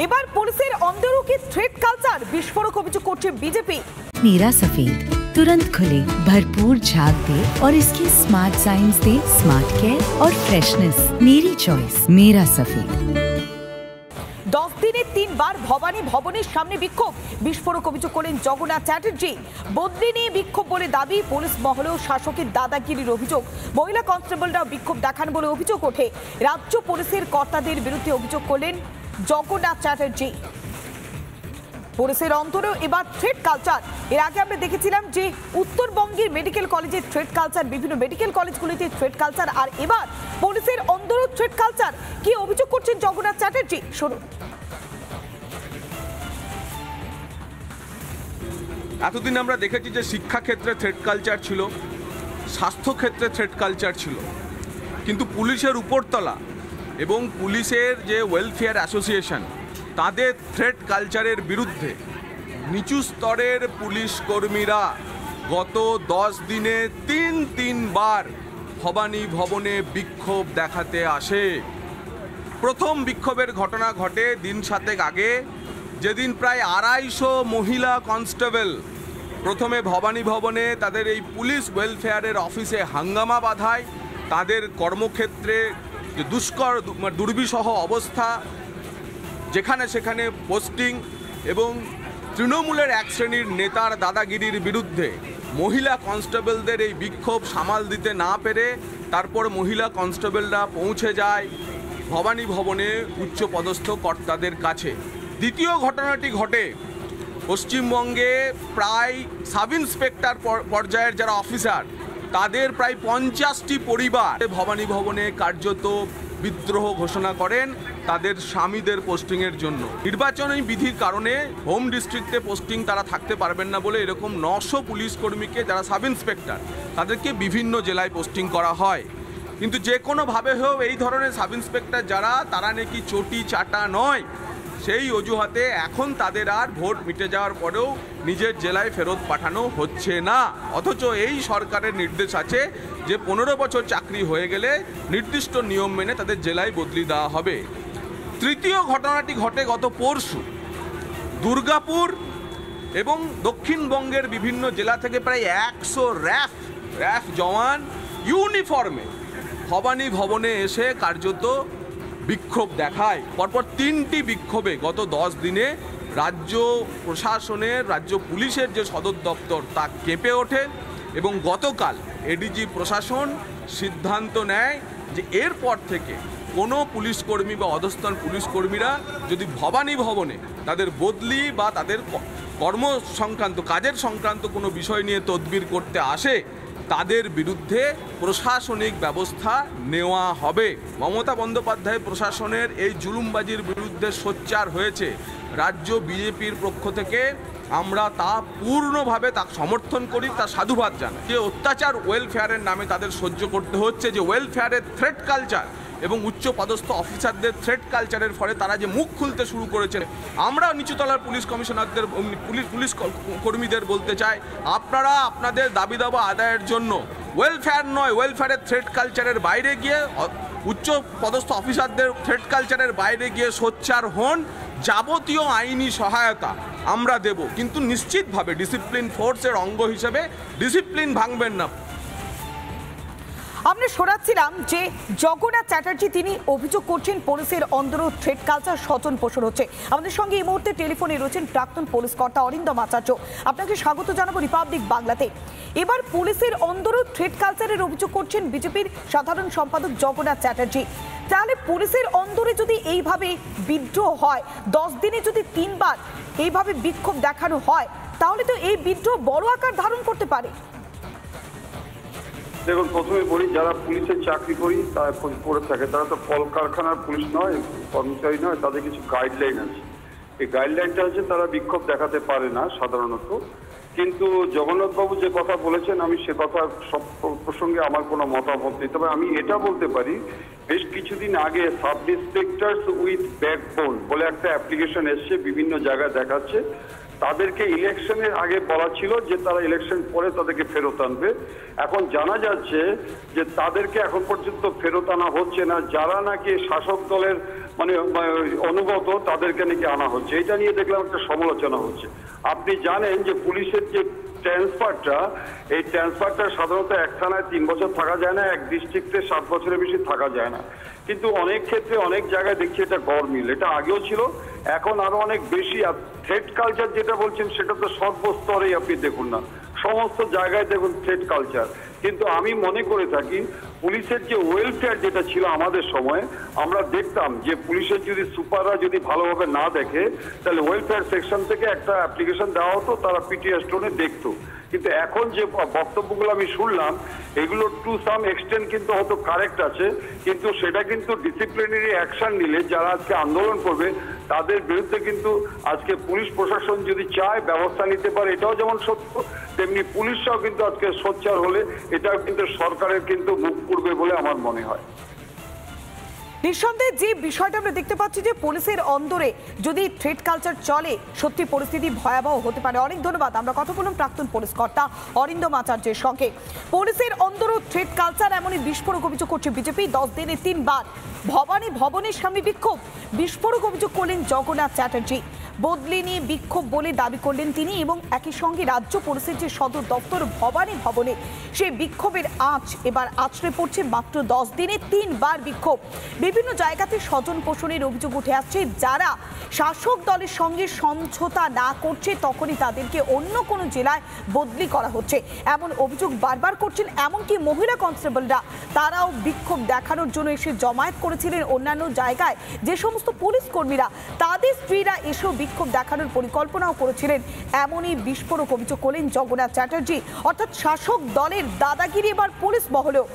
এবার পুলিশের অন্দরুকি threat culture বিস্ফোরক অভিযোগ করছে বিজেপি। नीरा सफेद तुरंत खुले, भरपूर झाग दे और इसकी स्मार्ट साइंस दे स्मार्ट केयर और फ्रेशनेस। मेरी चॉइस मेरा सफेद। 10 দিনে 3 বার ভবানী ভবনের সামনে বিক্ষোভ, বিস্ফোরক অভিযোগ করেন জগন্নাথ চ্যাটার্জি। বদলি নিয়ে বিক্ষোভ বলে দাবি, পুলিশ মহলেও শাসকের দাদাগিরির অভিযোগ। মহিলা কনস্টেবলরাও বিক্ষোভ দেখান বলে অভিযোগ ওঠে। রাজ্য পুলিশের কর্তাদের বিরুদ্ধে অভিযোগ করলেন জগন্নাথ চ্যাটার্জি। পুলিশের অন্তরেও এবার থ্রেট কালচার। এর আগে আমরা দেখেছিলাম যে উত্তরবঙ্গের মেডিকেল কলেজের থ্রেট কালচার, বিভিন্ন মেডিকেল কলেজগুলিতে থ্রেট কালচার, আর এবার পুলিশের অন্তরেও থ্রেট কালচার। কি অভিযোগ করছেন জগন্নাথ চ্যাটার্জি, শুনুন। এতদিন আমরা দেখেছি যে শিক্ষাক্ষেত্রে থ্রেট কালচার ছিল, স্বাস্থ্যক্ষেত্রে থ্রেট কালচার ছিল, কিন্তু পুলিশের উপরতলা এবং পুলিশের যে ওয়েলফেয়ার অ্যাসোসিয়েশন তাদের থ্রেট কালচারের বিরুদ্ধে নিচু স্তরের পুলিশ কর্মীরা গত 10 দিনে 3 বার ভবানী ভবনে বিক্ষোভ দেখাতে আসে। প্রথম বিক্ষোভের ঘটনা ঘটে দিন 7 আগে, যেদিন প্রায় 250 মহিলা কনস্টেবল প্রথমে ভবানী ভবনে তাদের এই পুলিশ ওয়েলফেয়ারের অফিসে হাঙ্গামা বাঁধায়। তাদের কর্মক্ষেত্রে যে দুর্বিষহ অবস্থা, যেখানে সেখানে পোস্টিং এবং তৃণমূলের এক শ্রেণীর নেতার দাদাগিরির বিরুদ্ধে মহিলা কনস্টেবলদের এই বিক্ষোভ সামাল দিতে না পেরে তারপর মহিলা কনস্টেবলরা পৌঁছে যায় ভবানী ভবনে উচ্চপদস্থ কর্তাদের কাছে। দ্বিতীয় ঘটনাটি ঘটে পশ্চিমবঙ্গে প্রায় সাব ইন্সপেক্টর পর্যায়ের যারা অফিসার তাদের প্রায় 50টি পরিবার ভবানী ভবনে কার্যত বিদ্রোহ ঘোষণা করেন তাদের স্বামীদের পোস্টিংয়ের জন্য। নির্বাচনী বিধির কারণে হোম ডিস্ট্রিক্টে পোস্টিং তারা থাকতে পারবেন না বলে এরকম 900 পুলিশ কর্মীকে যারা সাব ইন্সপেক্টর তাদেরকে বিভিন্ন জেলায় পোস্টিং করা হয়। কিন্তু যে কোনোভাবে হোক এই ধরনের সাব ইন্সপেক্টর যারা, তারা নাকি চটি চাটা নয়, সেই অজুহাতে এখন তাদের আর ভোট মিটে যাওয়ার পরেও নিজের জেলায় ফেরত পাঠানো হচ্ছে না। অথচ এই সরকারের নির্দেশ আছে যে 15 বছর চাকরি হয়ে গেলে নির্দিষ্ট নিয়ম মেনে তাদের জেলায় বদলি দেওয়া হবে। তৃতীয় ঘটনাটি ঘটে গত পরশু। দুর্গাপুর এবং দক্ষিণবঙ্গের বিভিন্ন জেলা থেকে প্রায় 100 র্যাফ জওয়ান ইউনিফর্মে ভবানী ভবনে এসে কার্যত বিক্ষোভ দেখায়। পরপর 3টি বিক্ষোভে গত 10 দিনে রাজ্য প্রশাসনের, রাজ্য পুলিশের যে সদর দপ্তর তা কেঁপে ওঠে এবং গতকাল এডিজি প্রশাসন সিদ্ধান্ত নেয় যে এরপর থেকে কোনো পুলিশ কর্মী বা অধস্তন পুলিশ কর্মীরা যদি ভবানী ভবনে তাদের বদলি বা তাদের কর্ম সংক্রান্ত, কাজের সংক্রান্ত কোনো বিষয় নিয়ে তদবির করতে আসে, তাদের বিরুদ্ধে প্রশাসনিক ব্যবস্থা নেওয়া হবে। মমতা বন্দ্যোপাধ্যায় প্রশাসনের এই জুলুমবাজির বিরুদ্ধে সোচ্চার হয়েছে। রাজ্য বিজেপির পক্ষ থেকে আমরা তা পূর্ণভাবে তা সমর্থন করি, তা সাধুবাদ জানাই। যে অত্যাচার ওয়েলফেয়ারের নামে তাদের সহ্য করতে হচ্ছে, যে ওয়েলফেয়ারের থ্রেট কালচার এবং উচ্চপদস্থ অফিসারদের থ্রেট কালচারের ফলে তারা যে মুখ খুলতে শুরু করেছে, আমরা নিচুতলার পুলিশ কমিশনারদের, পুলিশ কর্মীদের বলতে চাই, আপনারা আপনাদের দাবি দাবা আদায়ের জন্য ওয়েলফেয়ার নয়, ওয়েলফেয়ারের থ্রেট কালচারের বাইরে গিয়ে, উচ্চ পদস্থ অফিসারদের থ্রেট কালচারের বাইরে গিয়ে সোচ্চার হন। যাবতীয় আইনি সহায়তা আমরা দেব, কিন্তু নিশ্চিতভাবে ডিসিপ্লিন ফোর্সের অঙ্গ হিসেবে ডিসিপ্লিন ভাঙবেন না। আমরা শোনাচ্ছিলাম যে জগন্নাথ চ্যাটার্জি তিনি অভিযোগ করছেন পুলিশের অন্দর থ্রেট কালচার স্বজন পোষণ হচ্ছে। আমাদের সঙ্গে এই মুহূর্তে টেলিফোনে রয়েছেন প্রাক্তন পুলিশ কর্তা অরিন্দম আচার্য। আপনাকে স্বাগত জানাবো রিপাবলিক বাংলাতে। এবার পুলিশের অন্দর থ্রেট কালচারের অভিযোগ করছেন বিজেপির সাধারণ সম্পাদক জগন্নাথ চ্যাটার্জি। তাহলে পুলিশের অন্দরে যদি এইভাবে বিদ্রোহ হয়, 10 দিনে যদি 3 বার এইভাবে বিক্ষোভ দেখানো হয়, তাহলে তো এই বিদ্রোহ বড় আকার ধারণ করতে পারে। দেখুন, প্রথমে বলি, যারা পুলিশের চাকরি করে থাকে তারা তো কলকারখানার পুলিশ নয়, কর্মচারী নয়, তাদের কিছু গাইডলাইন আছে। এই গাইডলাইনটা হচ্ছে তারা বিক্ষোভ দেখাতে পারে না সাধারণত। কিন্তু জগন্নাথবাবু যে কথা বলেছেন, আমি সে কথা সব প্রসঙ্গে আমার কোনো মতামত নেই। তবে আমি এটা বলতে পারি, বেশ কিছুদিন আগে সাব ইন্সপেক্টরস উইথ ব্যাকবোন বলে একটা অ্যাপ্লিকেশন এসছে, বিভিন্ন জায়গায় দেখাচ্ছে। তাদেরকে ইলেকশনের আগে বলা ছিল যে তারা ইলেকশন পরে তাদেরকে ফেরত আনবে। এখন জানা যাচ্ছে যে তাদেরকে এখন পর্যন্ত ফেরত আনা হচ্ছে না, যারা নাকি শাসক দলের মানে অনুগত তাদেরকে নাকি আনা হচ্ছে। এটা নিয়ে দেখলাম একটা সমালোচনা হচ্ছে। আপনি জানেন যে পুলিশের যে এই ট্রান্সফারটা সাধারণত এক থানায় 3 বছর থাকা যায় না, এক ডিস্ট্রিক্টে 7 বছরের বেশি থাকা যায় না, কিন্তু অনেক ক্ষেত্রে অনেক জায়গায় দেখছি এটা গরমিল। এটা আগেও ছিল, এখন আরো অনেক বেশি। আর থ্রেট কালচার যেটা বলছেন সেটা তো সর্বস্তরেই আপনি দেখুন না, সমস্ত জায়গায় দেখুন থ্রেট কালচার। কিন্তু আমি মনে করে থাকি পুলিশের যে ওয়েলফেয়ার যেটা ছিল আমাদের সময়, আমরা দেখতাম যে পুলিশের যদি সুপাররা যদি ভালোভাবে না দেখে তাহলে ওয়েলফেয়ার সেকশন থেকে একটা অ্যাপ্লিকেশন দেওয়া হতো, তারা পিটিআর স্টোনে দেখতো। কিন্তু এখন যে বক্তব্যগুলো আমি শুনলাম এগুলো টু সাম এক্সটেন্ট কিন্তু হয়তো কারেক্ট আছে, কিন্তু সেটা কিন্তু ডিসিপ্লিনারি অ্যাকশন নিলে যারা আজকে আন্দোলন করবে তাদের বিরুদ্ধে কিন্তু আজকে পুলিশ প্রশাসন যদি চায় ব্যবস্থা নিতে পারে, এটাও যেমন সত্য, তেমনি পুলিশরাও কিন্তু আজকে সোচ্চার হলে এটাও কিন্তু সরকারের কিন্তু মুখ পুড়বে বলে আমার মনে হয়। নিঃসন্দেহে যে বিষয়টা আমরা দেখতে পাচ্ছি যে পুলিশের অন্দরে যদি থ্রেট কালচার চলে সত্যি পরিস্থিতি ভয়াবহ হতে পারে। অনেক ধন্যবাদ। আমরা কথা বললাম প্রাক্তন পুলিশ কর্তা অরিন্দম আচার্যের সঙ্গে। পুলিশের অন্দরও থ্রেট কালচার এমনই বিস্ফোরক অভিযোগ করছে বিজেপি। 10 দিনে 3 বার ভবানী ভবনের সামনে বিক্ষোভ, বিস্ফোরক অভিযোগ করলেন জগন্নাথ চ্যাটার্জি। বদলি নিয়ে বিক্ষোভ বলে দাবি করলেন তিনি, এবং একই সঙ্গে রাজ্য পুলিশের যে সদর দপ্তর ভবানী ভবনে সেই বিক্ষোভের আঁচ এবার আছড়ে পড়ছে। মাত্র 10 দিনে 3 বার বিক্ষোভ। বিভিন্ন জায়গাতে স্বজন পোষণের অভিযোগ উঠে আসছে। যারা শাসক দলের সঙ্গে সমঝোতা না করছে তখনই তাদেরকে অন্য কোনো জেলায় বদলি করা হচ্ছে, এমন অভিযোগ বারবার করছেন। এমনকি মহিলা কনস্টেবলরা তারাও বিক্ষোভ দেখানোর জন্য এসে জমায়েত করেছিলেন অন্যান্য জায়গায়। যে সমস্ত পুলিশ কর্মীরা তাদের স্ত্রীরা এসেও বিক্ষোভ দেখানোর পরিকল্পনাও করেছিলেন। এমনই বিস্ফোরক অভিযোগ করলেন জগন্নাথ চ্যাটার্জি। অর্থাৎ শাসক দলের দাদাগিরি এবার পুলিশ মহলেও।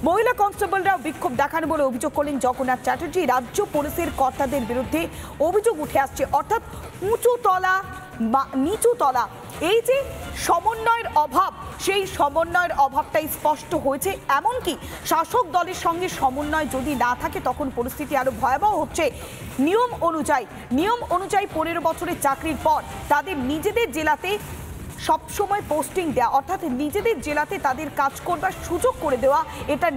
মহিলা কনস্টেবলরাও বিক্ষোভ দেখানো বলে অভিযোগ করলেন জগন্নাথ চ্যাটার্জি। রাজ্য পুলিশের কর্তাদের বিরুদ্ধে অভিযোগ উঠে আসছে, অর্থাৎ উঁচু তলা নিচু তলা, এই যে সমন্বয়ের অভাব, সেই সমন্বয়ের অভাবটাই স্পষ্ট হয়েছে। এমনকি শাসক দলের সঙ্গে সমন্বয় যদি না থাকে তখন পরিস্থিতি আরো ভয়াবহ হচ্ছে। নিয়ম অনুযায়ী 15 বছরের চাকরির পর তাদের নিজেদের জেলাতে সবসময় পোস্টিং দেওয়া, অর্থাৎ নিজেদের জেলাতে তাদের কাজ করবার সুযোগ করে দেওয়া, এটা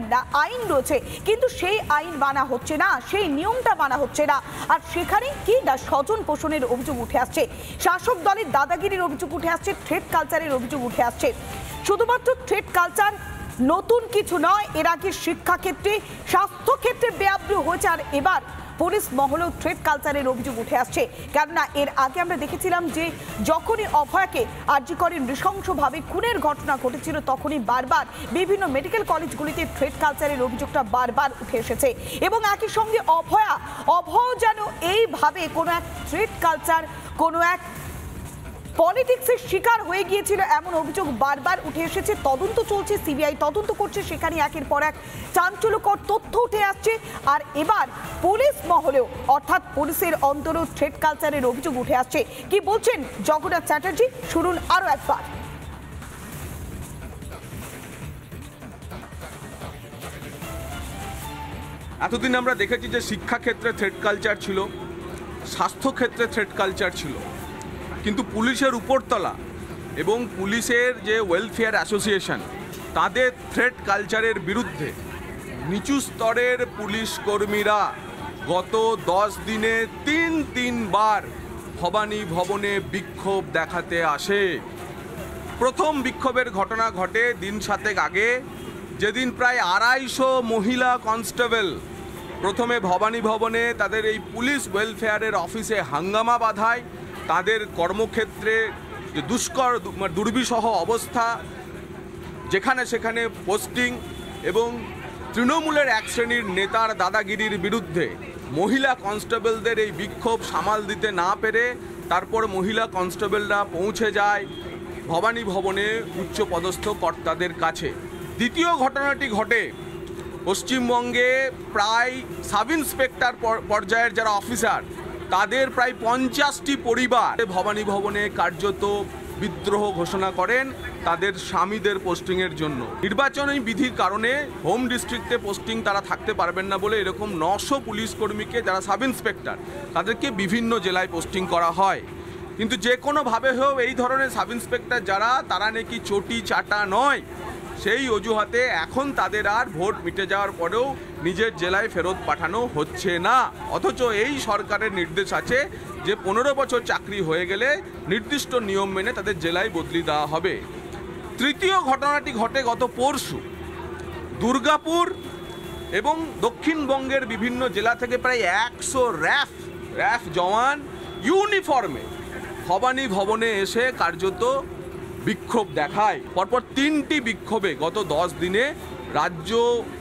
আইন রয়েছে, কিন্তু সেই আইন মানা হচ্ছে না, সেই নিয়মটা মানা হচ্ছে না। আর সেখানে কি না স্বজন পোষণের অভিযোগ উঠে আসছে, শাসক দলের দাদাগিরির অভিযোগ উঠে আসছে, থ্রেট কালচারের অভিযোগ উঠে আসছে। শুধুমাত্র থ্রেট কালচার নতুন কিছু নয়, এর আগে শিক্ষাক্ষেত্রে, স্বাস্থ্যক্ষেত্রে বেআব্রু হয়েছে, আর এবার পুলিশ মহলেও থ্রেট কালচারের অভিযোগ উঠে আসছে। কেননা এর আগে আমরা দেখেছিলাম যে যখনই অভয়াকে আরজি করে নৃশংসভাবে খুনের ঘটনা ঘটেছিল তখনই বারবার বিভিন্ন মেডিকেল কলেজগুলিতে থ্রেট কালচারের অভিযোগটা বারবার উঠে এসেছে। এবং একই সঙ্গে অভয়া যেন এইভাবে কোনো এক থ্রেট কালচার, কোনো এক পলিটিক্সের শিকার হয়ে গিয়েছিল এমন অভিযোগ বারবার উঠে এসেছে। তদন্ত চলছে, সিবিআই তদন্ত করছে, সেখানে একের পর এক চাঞ্চল্যকর তথ্য উঠে আসছে। আর এবার পুলিশ মহলেও, অর্থাৎ পুলিশের অন্তরেও থ্রেট কালচারের অভিযোগ উঠে আসছে। কি বলছেন জগন্নাথ চ্যাটার্জি, শুনুন আরো একবার। এতদিন আমরা দেখেছি যে শিক্ষাক্ষেত্রে থ্রেট কালচার ছিল, স্বাস্থ্যক্ষেত্রে থ্রেট কালচার ছিল, কিন্তু পুলিশের উপরতলা এবং পুলিশের যে ওয়েলফেয়ার অ্যাসোসিয়েশন তাদের থ্রেট কালচারের বিরুদ্ধে নিচু স্তরের পুলিশ কর্মীরা গত 10 দিনে 3 বার ভবানী ভবনে বিক্ষোভ দেখাতে আসে। প্রথম বিক্ষোভের ঘটনা ঘটে দিন 7 আগে, যেদিন প্রায় 250 মহিলা কনস্টেবল প্রথমে ভবানী ভবনে তাদের এই পুলিশ ওয়েলফেয়ারের অফিসে হাঙ্গামা বাধায়। তাদের কর্মক্ষেত্রে যে দুর্বিষহ অবস্থা, যেখানে সেখানে পোস্টিং এবং তৃণমূলের এক শ্রেণীর নেতার দাদাগিরির বিরুদ্ধে মহিলা কনস্টেবলদের এই বিক্ষোভ সামাল দিতে না পেরে তারপর মহিলা কনস্টেবলরা পৌঁছে যায় ভবানী ভবনে উচ্চপদস্থ কর্তাদের কাছে। দ্বিতীয় ঘটনাটি ঘটে পশ্চিমবঙ্গে প্রায় সাব ইন্সপেক্টর পর্যায়ের যারা অফিসার তাদের প্রায় 50টি পরিবার ভবানী ভবনে কার্যত বিদ্রোহ ঘোষণা করেন তাদের স্বামীদের পোস্টিংয়ের জন্য। নির্বাচনী বিধির কারণে হোম ডিস্ট্রিক্টে পোস্টিং তারা থাকতে পারবেন না বলে এরকম 900 পুলিশ কর্মীকে যারা সাব ইন্সপেক্টর তাদেরকে বিভিন্ন জেলায় পোস্টিং করা হয়। কিন্তু যে কোনোভাবে হোক এই ধরনের সাব ইন্সপেক্টর যারা, তারা নাকি চটি চাটা নয়, সেই অজুহাতে এখন তাদের আর ভোট মিটে যাওয়ার পরেও নিজের জেলায় ফেরত পাঠানো হচ্ছে না। অথচ এই সরকারের নির্দেশ আছে যে 15 বছর চাকরি হয়ে গেলে নির্দিষ্ট নিয়ম মেনে তাদের জেলায় বদলি দেওয়া হবে। তৃতীয় ঘটনাটি ঘটে গত পরশু। দুর্গাপুর এবং দক্ষিণবঙ্গের বিভিন্ন জেলা থেকে প্রায় 100 র্যাফ জওয়ান ইউনিফর্মে ভবানী ভবনে এসে কার্যত বিক্ষোভ দেখায়। পরপর 3টি বিক্ষোভে গত 10 দিনে রাজ্য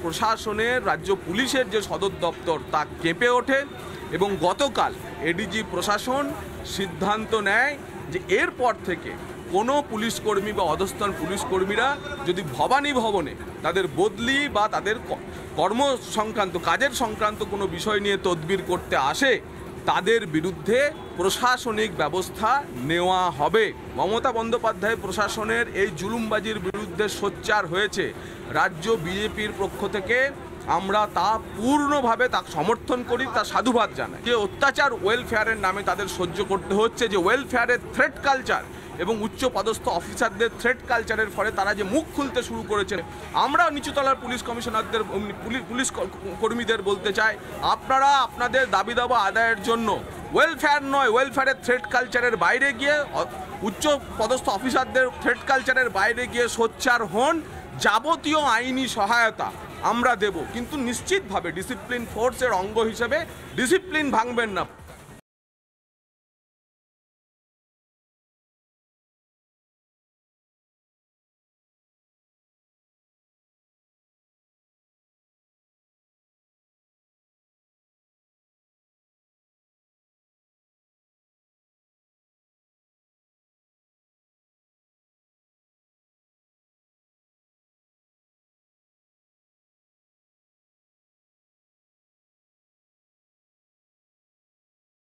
প্রশাসনের, রাজ্য পুলিশের যে সদর দপ্তর তা কেঁপে ওঠে এবং গতকাল এডিজি প্রশাসন সিদ্ধান্ত নেয় যে এরপর থেকে কোনো পুলিশকর্মী বা অধস্তন পুলিশকর্মীরা যদি ভবানী ভবনে তাদের বদলি বা তাদের কর্ম সংক্রান্ত, কাজের সংক্রান্ত কোনো বিষয় নিয়ে তদবির করতে আসে, তাদের বিরুদ্ধে প্রশাসনিক ব্যবস্থা নেওয়া হবে। মমতা বন্দ্যোপাধ্যায় প্রশাসনের এই জুলুমবাজির বিরুদ্ধে সোচ্চার হয়েছে। রাজ্য বিজেপির পক্ষ থেকে আমরা তা পূর্ণভাবে তা সমর্থন করি, তা সাধুবাদ জানাই। যে অত্যাচার ওয়েলফেয়ারের নামে তাদের সহ্য করতে হচ্ছে, যে ওয়েলফেয়ারের থ্রেট কালচার এবং উচ্চ পদস্থ অফিসারদের থ্রেট কালচারের ফলে তারা যে মুখ খুলতে শুরু করেছে, আমরা নিচুতলার পুলিশ কমিশনারদের, পুলিশ কর্মীদের বলতে চাই, আপনারা আপনাদের দাবি দাবা আদায়ের জন্য ওয়েলফেয়ার নয়, ওয়েলফেয়ারের থ্রেট কালচারের বাইরে গিয়ে, উচ্চ পদস্থ অফিসারদের থ্রেট কালচারের বাইরে গিয়ে সোচ্চার হন। যাবতীয় আইনি সহায়তা আমরা দেব, কিন্তু নিশ্চিতভাবে ডিসিপ্লিন ফোর্সের অঙ্গ হিসেবে ডিসিপ্লিন ভাঙবেন না।